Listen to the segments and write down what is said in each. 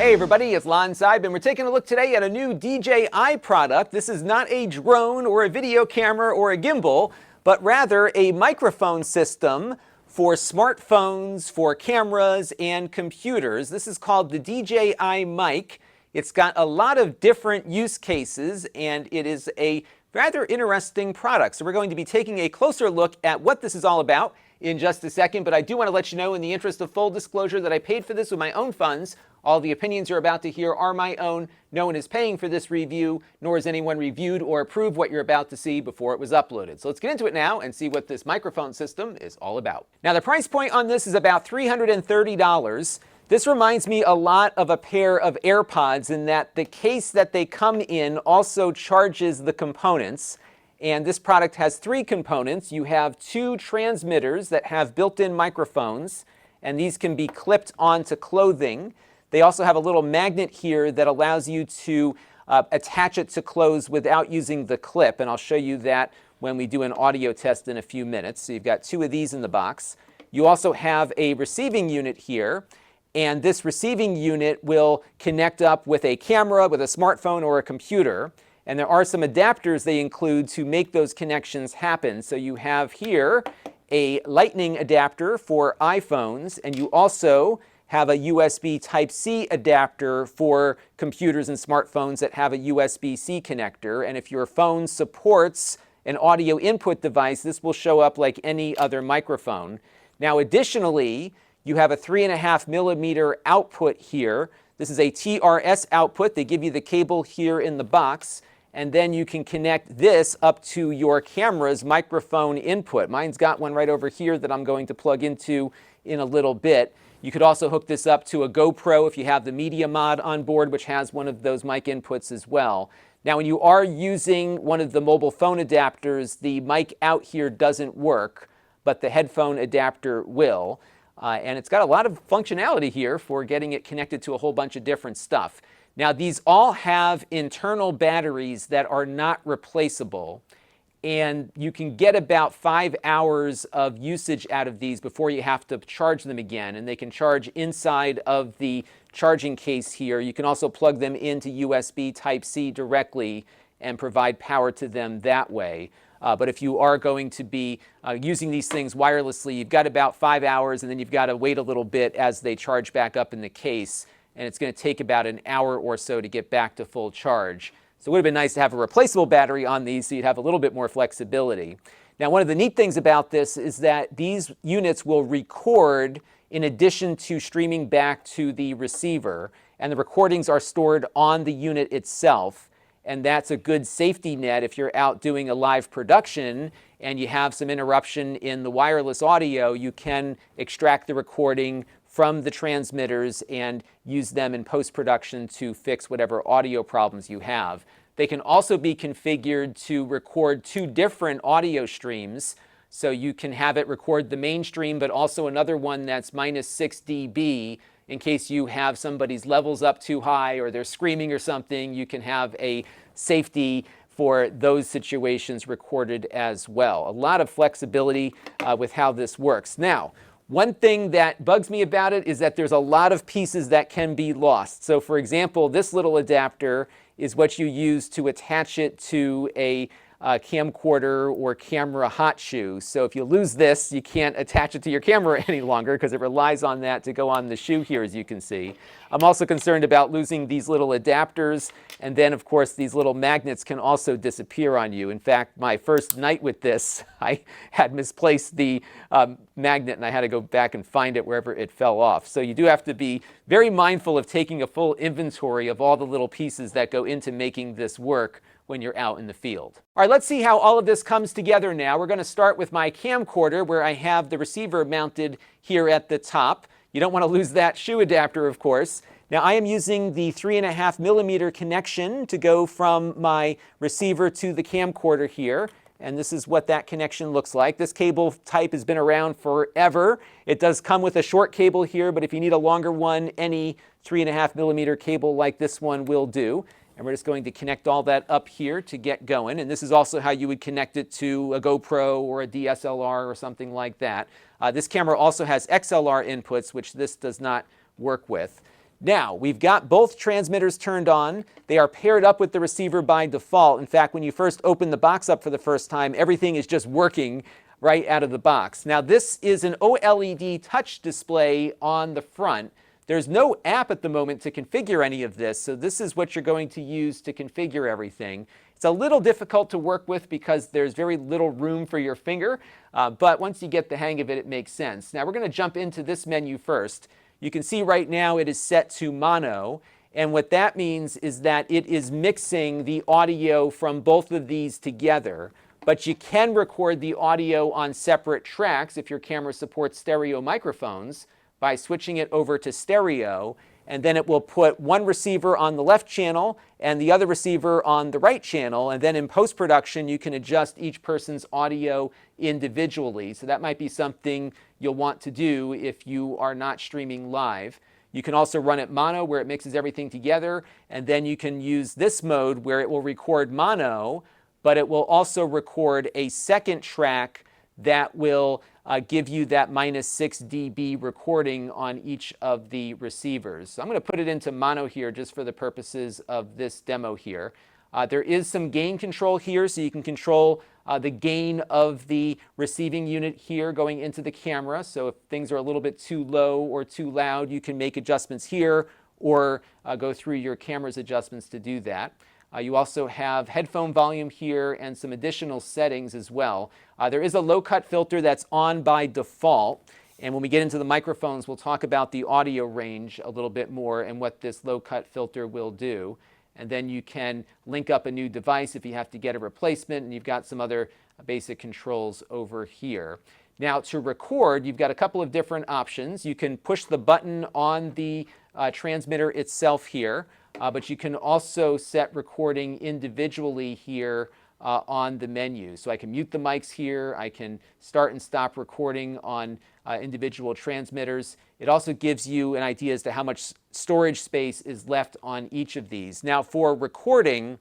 Hey everybody, it's Lon.TV, and we're taking a look today at a new DJI product. This is not a drone or a video camera or a gimbal, but rather a microphone system for smartphones, for cameras, and computers. This is called the DJI Mic. It's got a lot of different use cases, and it is a rather interesting product. So we're going to be taking a closer look at what this is all about in just a second, but I do want to let you know, in the interest of full disclosure, that I paid for this with my own funds. All the opinions you're about to hear are my own. No one is paying for this review, nor has anyone reviewed or approved what you're about to see before it was uploaded. So let's get into it now and see what this microphone system is all about. Now, the price point on this is about $330. This reminds me a lot of a pair of AirPods in that the case that they come in also charges the components. And this product has three components. You have two transmitters that have built-in microphones, and these can be clipped onto clothing. They also have a little magnet here that allows you to attach it to clothes without using the clip, and I'll show you that when we do an audio test in a few minutes. So you've got two of these in the box. You also have a receiving unit here, and this receiving unit will connect up with a camera, with a smartphone, or a computer. And there are some adapters they include to make those connections happen. So you have here a lightning adapter for iPhones, and you also have a USB Type-C adapter for computers and smartphones that have a USB-C connector. And if your phone supports an audio input device, this will show up like any other microphone. Now, additionally, you have a 3.5 millimeter output here. This is a TRS output. They give you the cable here in the box. And then you can connect this up to your camera's microphone input. Mine's got one right over here that I'm going to plug into in a little bit. You could also hook this up to a GoPro if you have the Media Mod on board, which has one of those mic inputs as well. Now, when you are using one of the mobile phone adapters, the mic out here doesn't work, but the headphone adapter will. And it's got a lot of functionality here for getting it connected to a whole bunch of different stuff. Now, these all have internal batteries that are not replaceable, and you can get about 5 hours of usage out of these before you have to charge them again, and they can charge inside of the charging case here. You can also plug them into USB Type-C directly and provide power to them that way. But if you are going to be using these things wirelessly, you've got about 5 hours, and then you've got to wait a little bit as they charge back up in the case. And it's going to take about an hour or so to get back to full charge. So it would have been nice to have a replaceable battery on these so you'd have a little bit more flexibility. Now, one of the neat things about this is that these units will record in addition to streaming back to the receiver, and the recordings are stored on the unit itself. And that's a good safety net if you're out doing a live production and you have some interruption in the wireless audio. You can extract the recording from the transmitters and use them in post-production to fix whatever audio problems you have. They can also be configured to record two different audio streams. So you can have it record the main stream, but also another one that's -6 dB. In case you have somebody's levels up too high or they're screaming or something, you can have a safety for those situations recorded as well. A lot of flexibility with how this works. Now, one thing that bugs me about it is that there's a lot of pieces that can be lost. So for example, this little adapter is what you use to attach it to a camcorder or camera hot shoe. So if you lose this, you can't attach it to your camera any longer because it relies on that to go on the shoe here, as you can see. I'm also concerned about losing these little adapters, and then of course these little magnets can also disappear on you. In fact, my first night with this, I had misplaced the magnet and I had to go back and find it wherever it fell off. So you do have to be very mindful of taking a full inventory of all the little pieces that go into making this work when you're out in the field. All right, let's see how all of this comes together now. We're going to start with my camcorder where I have the receiver mounted here at the top. You don't want to lose that shoe adapter, of course. Now, I am using the 3.5 millimeter connection to go from my receiver to the camcorder here. And this is what that connection looks like. This cable type has been around forever. It does come with a short cable here, but if you need a longer one, any 3.5 millimeter cable like this one will do. And we're just going to connect all that up here to get going. And this is also how you would connect it to a GoPro or a DSLR or something like that. This camera also has XLR inputs, which this does not work with. Now, we've got both transmitters turned on. They are paired up with the receiver by default. In fact, when you first open the box up for the first time, everything is just working right out of the box. Now, this is an OLED touch display on the front. There's no app at the moment to configure any of this, so this is what you're going to use to configure everything. It's a little difficult to work with because there's very little room for your finger, but once you get the hang of it, it makes sense. Now, we're going to jump into this menu first. You can see right now it is set to mono, and what that means is that it is mixing the audio from both of these together, but you can record the audio on separate tracks if your camera supports stereo microphones by switching it over to stereo, and then it will put one receiver on the left channel and the other receiver on the right channel, and then in post-production you can adjust each person's audio individually. So that might be something you'll want to do if you are not streaming live. You can also run it mono where it mixes everything together, and then you can use this mode where it will record mono, but it will also record a second track that will give you that -6 dB recording on each of the receivers. So I'm going to put it into mono here just for the purposes of this demo here. There is some gain control here, so you can control the gain of the receiving unit here going into the camera. So if things are a little bit too low or too loud, you can make adjustments here or go through your camera's adjustments to do that. You also have headphone volume here and some additional settings as well. There is a low-cut filter that's on by default. And when we get into the microphones, we'll talk about the audio range a little bit more and what this low-cut filter will do. And then you can link up a new device if you have to get a replacement, and you've got some other basic controls over here. Now, to record, you've got a couple of different options. You can push the button on the transmitter itself here, but you can also set recording individually here on the menu. So I can mute the mics here, I can start and stop recording on individual transmitters. It also gives you an idea as to how much storage space is left on each of these. Now, for recording,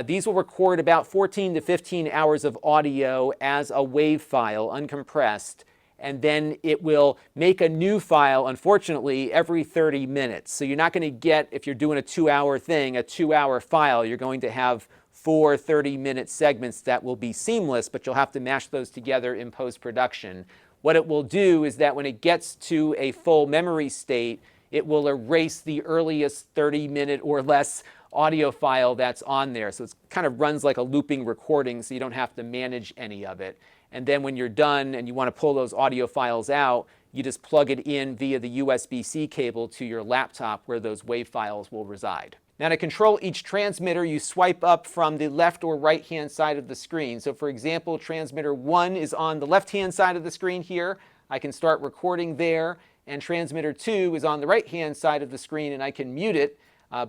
these will record about 14 to 15 hours of audio as a WAV file, uncompressed, and then it will make a new file, unfortunately, every 30 minutes. So you're not going to get, if you're doing a 2-hour thing, a 2-hour file. You're going to have 4 30-minute segments that will be seamless, but you'll have to mash those together in post-production. What it will do is that when it gets to a full memory state, it will erase the earliest 30-minute or less audio file that's on there. So it kind of runs like a looping recording, so you don't have to manage any of it. And then when you're done and you want to pull those audio files out, you just plug it in via the USB-C cable to your laptop where those WAV files will reside. Now, to control each transmitter, you swipe up from the left or right-hand side of the screen. So for example, transmitter 1 is on the left-hand side of the screen here. I can start recording there. And transmitter 2 is on the right-hand side of the screen, and I can mute it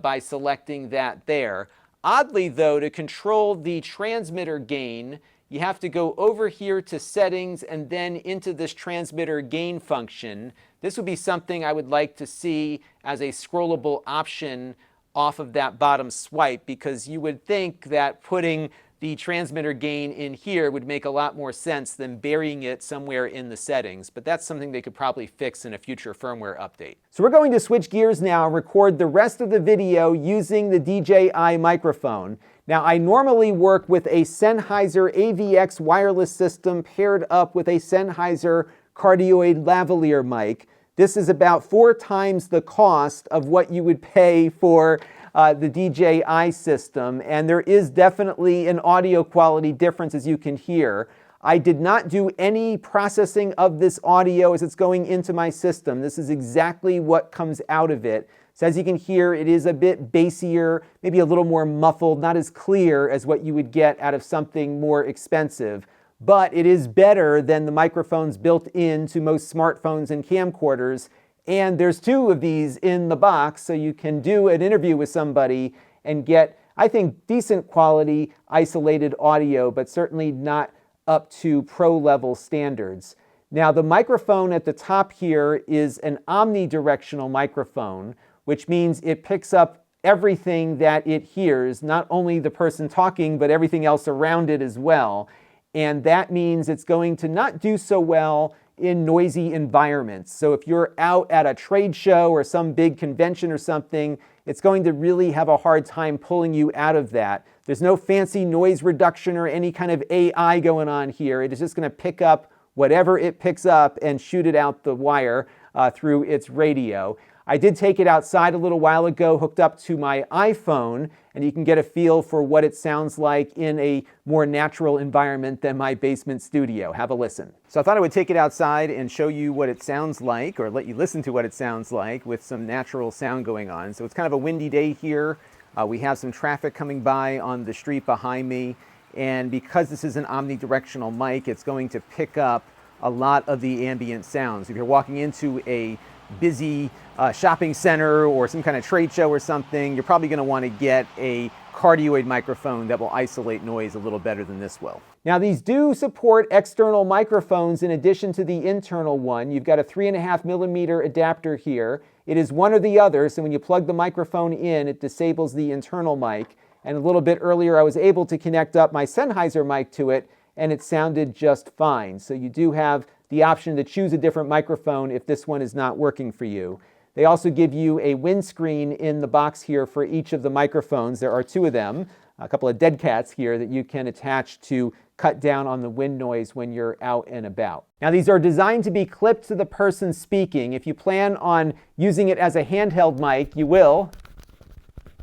by selecting that there. Oddly, though, to control the transmitter gain, you have to go over here to settings and then into this transmitter gain function. This would be something I would like to see as a scrollable option off of that bottom swipe, because you would think that putting the transmitter gain in here would make a lot more sense than burying it somewhere in the settings, but that's something they could probably fix in a future firmware update. So we're going to switch gears now and record the rest of the video using the DJI microphone. Now, I normally work with a Sennheiser AVX wireless system paired up with a Sennheiser cardioid lavalier mic. This is about 4 times the cost of what you would pay for the DJI system, and there is definitely an audio quality difference, as you can hear. I did not do any processing of this audio as it's going into my system. This is exactly what comes out of it. So as you can hear, it is a bit bassier, maybe a little more muffled, not as clear as what you would get out of something more expensive. But it is better than the microphones built into most smartphones and camcorders. And there's 2 of these in the box, so you can do an interview with somebody and get, I think, decent quality isolated audio, but certainly not up to pro-level standards. Now, the microphone at the top here is an omnidirectional microphone, which means it picks up everything that it hears, not only the person talking, but everything else around it as well. And that means it's going to not do so well in noisy environments. So if you're out at a trade show or some big convention or something, it's going to really have a hard time pulling you out of that. There's no fancy noise reduction or any kind of AI going on here. It is just going to pick up whatever it picks up and shoot it out the wire through its radio. I did take it outside a little while ago, hooked up to my iPhone, and you can get a feel for what it sounds like in a more natural environment than my basement studio. Have a listen. So I thought I would take it outside and show you what it sounds like, or let you listen to what it sounds like with some natural sound going on. So it's kind of a windy day here. We have some traffic coming by on the street behind me, and because this is an omnidirectional mic, it's going to pick up a lot of the ambient sounds. If you're walking into a busy shopping center or some kind of trade show or something, you're probably going to want to get a cardioid microphone that will isolate noise a little better than this will. Now, these do support external microphones in addition to the internal one. You've got a 3.5mm adapter here. It is one or the other, so when you plug the microphone in, it disables the internal mic. And a little bit earlier, I was able to connect up my Sennheiser mic to it, and it sounded just fine. So you do have the option to choose a different microphone if this one is not working for you. They also give you a windscreen in the box here for each of the microphones. There are two of them, a couple of dead cats here that you can attach to cut down on the wind noise when you're out and about. Now, these are designed to be clipped to the person speaking. If you plan on using it as a handheld mic, you will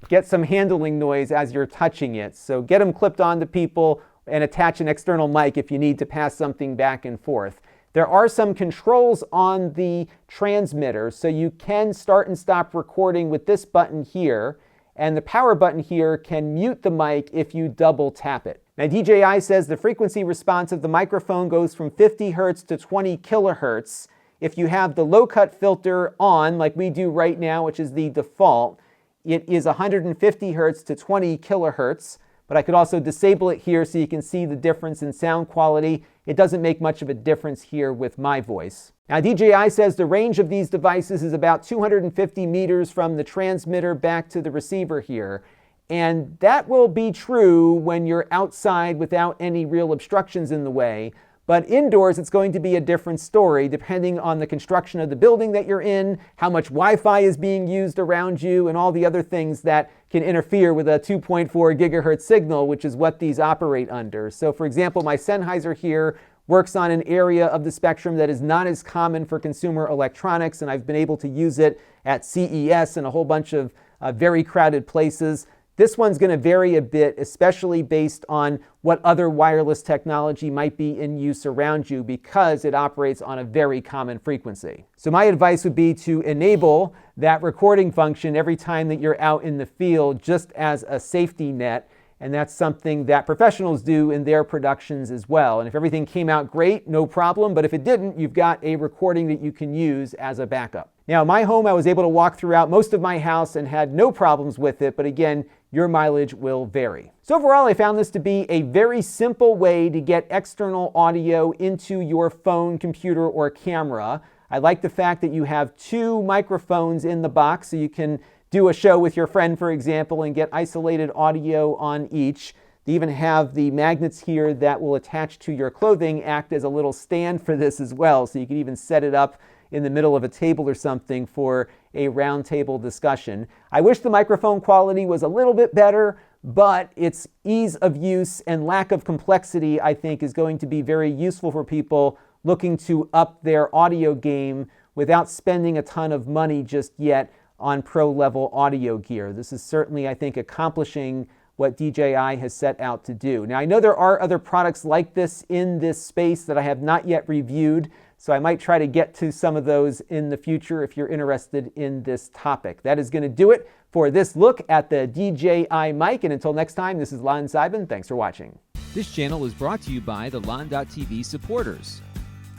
get some handling noise as you're touching it. So get them clipped onto people and attach an external mic if you need to pass something back and forth. There are some controls on the transmitter, so you can start and stop recording with this button here, and the power button here can mute the mic if you double tap it. Now, DJI says the frequency response of the microphone goes from 50 Hz to 20 kHz. If you have the low-cut filter on, like we do right now, which is the default, it is 150 Hz to 20 kHz. But I could also disable it here so you can see the difference in sound quality. It doesn't make much of a difference here with my voice. Now, DJI says the range of these devices is about 250 meters from the transmitter back to the receiver here. And that will be true when you're outside without any real obstructions in the way. But indoors, it's going to be a different story depending on the construction of the building that you're in, how much Wi-Fi is being used around you, and all the other things that can interfere with a 2.4 gigahertz signal, which is what these operate under. So for example, my Sennheiser here works on an area of the spectrum that is not as common for consumer electronics, and I've been able to use it at CES and a whole bunch of very crowded places. This one's going to vary a bit, especially based on what other wireless technology might be in use around you, because it operates on a very common frequency. So my advice would be to enable that recording function every time that you're out in the field, just as a safety net. And that's something that professionals do in their productions as well. And if everything came out great, no problem. But if it didn't, you've got a recording that you can use as a backup. Now, my home, I was able to walk throughout most of my house and had no problems with it. But again, your mileage will vary. So overall, I found this to be a very simple way to get external audio into your phone, computer, or camera. I like the fact that you have two microphones in the box, so you can do a show with your friend, for example, and get isolated audio on each. They even have the magnets here that will attach to your clothing, act as a little stand for this as well, so you can even set it up in the middle of a table or something for a round table discussion. I wish the microphone quality was a little bit better, but its ease of use and lack of complexity, I think, is going to be very useful for people looking to up their audio game without spending a ton of money just yet on pro-level audio gear. This is certainly, I think, accomplishing what DJI has set out to do. Now, I know there are other products like this in this space that I have not yet reviewed, so I might try to get to some of those in the future if you're interested in this topic. That is going to do it for this look at the DJI Mic, and until next time, this is Lon.TV. Thanks for watching. This channel is brought to you by the Lon.TV supporters,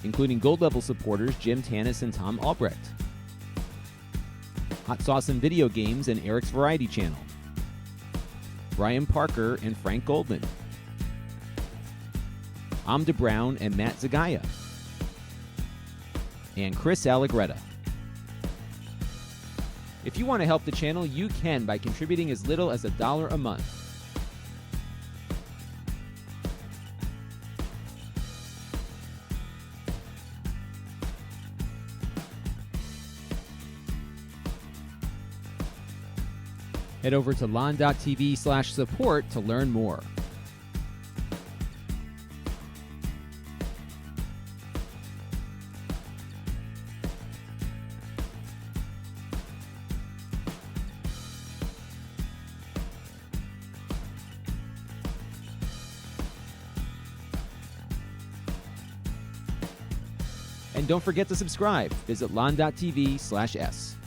including gold level supporters Jim Tanis and Tom Albrecht, Hot Sauce and Video Games and Eric's Variety Channel, Brian Parker and Frank Goldman, Amda Brown and Matt Zagaya, and Chris Allegretta. If you want to help the channel, you can by contributing as little as $1 a month. Head over to Lon.TV/support to learn more. And don't forget to subscribe. Visit Lon.TV/s.